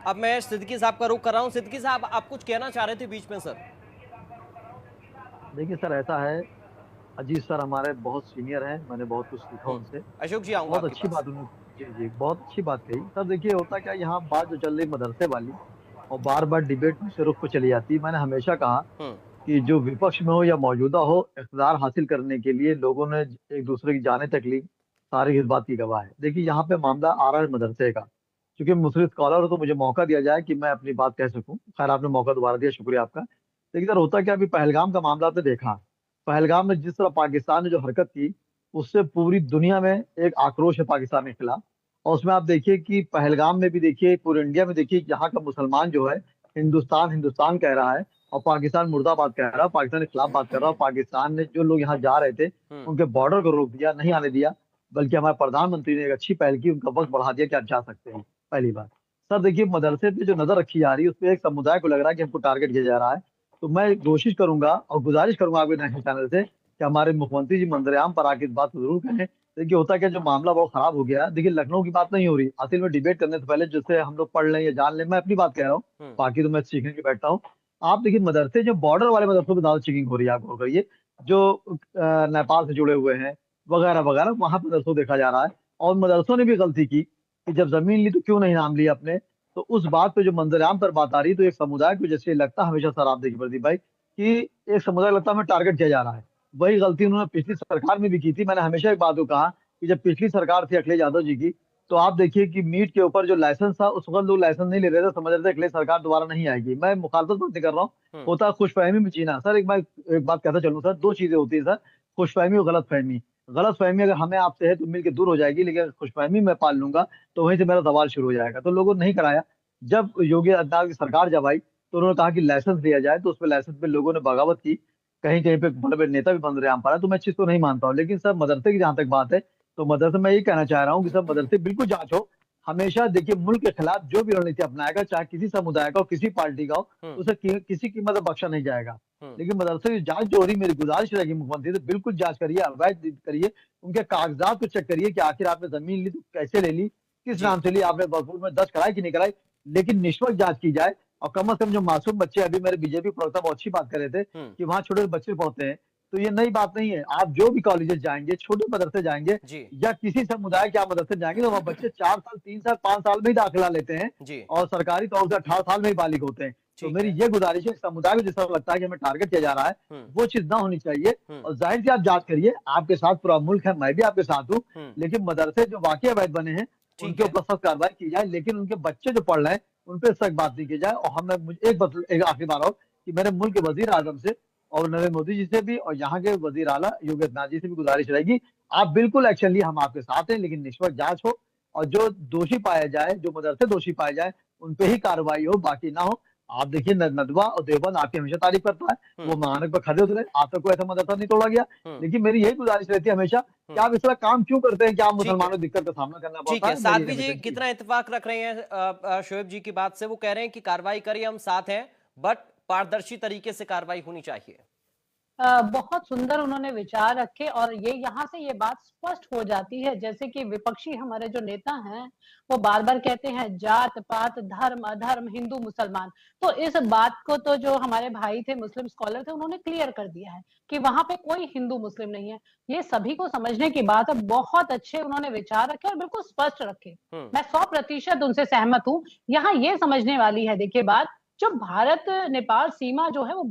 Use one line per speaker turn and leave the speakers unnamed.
अब मैं सिद्दीकी साहब का रुख कर रहा हूं। सिद्दीकी साहब, आप कुछ कहना चाह रहे थे बीच में सर।
देखिए सर, ऐसा है। अजीत सर हमारे बहुत सीनियर हैं, मैंने बहुत कुछ सीखा
हम्म।
उनसे।
अशोक जी, आऊंगा
बहुत
आपके
अच्छी
पास।
बात उन्होंने, जी जी, बहुत अच्छी बात कही सर। देखिए होता क्या, यहाँ बात जो चल रही मदरसे वाली और बार बार डिबेट दूसरे रुख पे चली जाती है। मैंने हमेशा कहा
हम्म।
कि जो विपक्ष में हो या मौजूदा हो, इक़्तिदार हासिल करने के लिए लोगों ने एक दूसरे की जानें तक ली। सारी इस बात की गवाह है। देखिए यहाँ पे मामला आ रहा है मदरसे का। क्योंकि मुस्लिम स्कॉलर हो तो मुझे मौका दिया जाए कि मैं अपनी बात कह सकूं। खैर, आपने मौका दोबारा दिया, शुक्रिया आपका। लेकिन सर होता क्या, अभी पहलगाम का मामला आपने देखा। पहलगाम में जिस तरह पाकिस्तान ने जो हरकत की, उससे पूरी दुनिया में एक आक्रोश है पाकिस्तान के खिलाफ। और उसमें आप देखिए कि पहलगाम में भी देखिए, पूरे इंडिया में देखिए, यहाँ का मुसलमान जो है हिंदुस्तान हिंदुस्तान कह रहा है और पाकिस्तान मुर्दाबाद कह रहा है, पाकिस्तान के खिलाफ बात कर रहा है। पाकिस्तान ने जो लोग यहाँ जा रहे थे
हम्म।
उनके बॉर्डर को रोक दिया, नहीं आने दिया। बल्कि हमारे प्रधानमंत्री ने एक अच्छी पहल की, उनका वक्त बढ़ा दिया कि आप जा सकते हैं। पहली बात। सर देखिए, मदरसे पे जो नजर रखी जा रही है, उस पर एक समुदाय को लग रहा है कि हमको टारगेट किया जा रहा है। तो मैं कोशिश करूंगा और गुजारिश करूंगा आपके नेशनल चैनल से कि हमारे मुख्यमंत्री जी मंत्रियाम पर आके इस बात को जरूर कहें। देखिए होता क्या, जो मामला बहुत खराब हो गया। देखिए लखनऊ की बात नहीं हो रही, असल में डिबेट करने से पहले जिससे हम लोग पढ़ लें या जान लें, मैं अपनी बात कह रहा हूँ।
हम्म।
बाकी तो मैं सीखने के बैठता हूँ। आप देखिए मदरसे, जो बॉर्डर वाले मदरसों में ज्यादा चेकिंग हो रही है, आप गौर करिए। जो नेपाल से जुड़े हुए हैं वगैरह वगैरह, वहां पर मदरसों देखा जा रहा है। और मदरसों ने भी गलती की कि जब जमीन ली तो क्यों नहीं नाम लिया अपने। तो उस बात पे जो मंजरेआम पर बात आ रही है, तो एक समुदाय को जैसे लगता है हमेशा, सर आप देखिए प्रदीप भाई, कि एक समुदाय लगता है हमें टारगेट किया जा रहा है। वही गलती उन्होंने पिछली सरकार में भी की थी। मैंने हमेशा एक बात को कहा कि जब पिछली सरकार थी अखिलेश यादव जी की, तो आप देखिए कि मीट के ऊपर जो लाइसेंस था, उस वक्त लोग लाइसेंस नहीं ले रहे थे, समझ रहे थे अखिलेश सरकार दोबारा नहीं आएगी। मैं मुखालफत बात नहीं कर रहा हूँ।
हम्म।
होता है खुशफहमी में जीना सर। एक बात कहता चलूं सर, दो चीजें होती है सर, खुशफहमी और गलतफहमी। गलतफहमी अगर हमें आपसे है तो मिलकर दूर हो जाएगी, लेकिन अगर खुशफहमी मैं पाल लूंगा तो वहीं से मेरा सवाल शुरू हो जाएगा। तो लोगों ने नहीं कराया। जब योगी आदित्यनाथ की सरकार जब आई, तो उन्होंने कहा कि लाइसेंस लिया जाए, तो उस पर लाइसेंस पे लोगों ने बगावत की। कहीं कहीं पे बड़े बड़े नेता भी बन रहे हैं पर। तो मैं इस चीज को नहीं मानता हूँ। लेकिन सर मदरसे की जहां तक बात है, तो मदरसे मैं ये कहना चाह रहा हूँ कि सर मदरसे बिल्कुल जांच हो। हमेशा देखिए, मुल्क के खिलाफ जो भी रणनीति अपनाएगा, चाहे किसी समुदाय का हो, किसी पार्टी का हो,
हम्म।
उसे किसी कीमत पर बख्शा नहीं जाएगा।
हम्म।
लेकिन मदरसे की जांच जो हो रही, मेरी गुजारिश रहेगी मुख्यमंत्री से, बिल्कुल जांच करिए, अवैध करिए। उनके कागजात को चेक करिए कि आखिर आपने जमीन ली तो कैसे ले ली, किस
जी।
नाम से ली, आपने वकूफ में दर्ज कराई कि नहीं कराई। लेकिन निष्पक्ष जांच की जाए। और कम से कम जो मासूम बच्चे, अभी मेरे बीजेपी प्रवक्ता बहुत अच्छी बात कर रहे थे
हम्म।
कि वहां छोटे बच्चे पढ़ते हैं। तो ये नई बात नहीं है। आप जो भी कॉलेजेस जाएंगे, छोटे मदरसे जाएंगे
जी।
या किसी समुदाय के आप मदरसे जाएंगे, तो वहाँ बच्चे 4 साल, 3 साल, 5 साल में ही दाखिला लेते हैं।
जी।
और सरकारी तौर से 18 साल में ही बालिग होते हैं। तो
ठीक
मेरी
है।
ये गुजारिश है, समुदाय को जिस तरह लगता है कि हमें टारगेट किया जा रहा है,
हम्म।
वो चीज ना होनी चाहिए।
हम्म।
और जाहिर सी आप जांच करिए, आपके साथ पूरा मुल्क है, मैं भी आपके साथ हूँ।
हम्म।
लेकिन मदरसे जो वाकई अवैध बने हैं,
ठीक
उनके
है।
ऊपर सख्त कार्रवाई की जाए। लेकिन उनके बच्चे जो पढ़ रहे हैं, उन पर सख्त बात नहीं की जाए। और हमें एक आखिरी बार और, कि मेरे मुल्क के वजीर आजम से और नरेंद्र मोदी जी से भी और यहाँ के वजीर आला योगी आदित्यनाथ जी से भी गुजारिश रहेगी, आप बिल्कुल एक्शन लिए, हम आपके साथ हैं। लेकिन निष्पक्ष जांच हो और जो दोषी पाया जाए, जो मदरसे दोषी पाए जाए, उन पे ही कार्रवाई हो, बाकी ना हो। आप देखिए नदवा और देवबंद आपकी हमेशा तारीफ करता है, वो
हम्म।
मानक पर खड़े उतरे, आज तक कोई ऐसा मदरसा नहीं तोड़ा गया।
हम्म।
लेकिन मेरी यही गुजारिश रहती है हमेशा कि
हम्म।
आप इस तरह काम क्यों करते हैं, कि आप
ठीक है।
मुसलमानों को दिक्कत का सामना करना
ठीक
पड़ता
है,
है। मेरी
साध्वी जी
हमेशा जी।
कितना इत्तेफाक रख रहे हैं शोएब जी की बात से। वो कह रहे हैं कि कार्रवाई करिए, हम साथ हैं, बट पारदर्शी तरीके से कार्रवाई होनी चाहिए।
बहुत सुंदर उन्होंने विचार रखे और ये यहाँ से ये बात स्पष्ट हो जाती है, जैसे कि विपक्षी हमारे जो नेता हैं वो बार बार कहते हैं जात पात धर्म अधर्म हिंदू मुसलमान। तो इस बात को तो जो हमारे भाई थे मुस्लिम स्कॉलर थे उन्होंने क्लियर कर दिया है कि वहां पे कोई हिंदू मुस्लिम नहीं है। ये सभी को समझने की बात है। बहुत अच्छे उन्होंने विचार रखे और बिल्कुल स्पष्ट रखे।
हम्म।
मैं 100% उनसे सहमत हूँ। यहाँ ये समझने वाली है देखिए बात, जो भारत नेपाल सीमा जो है वो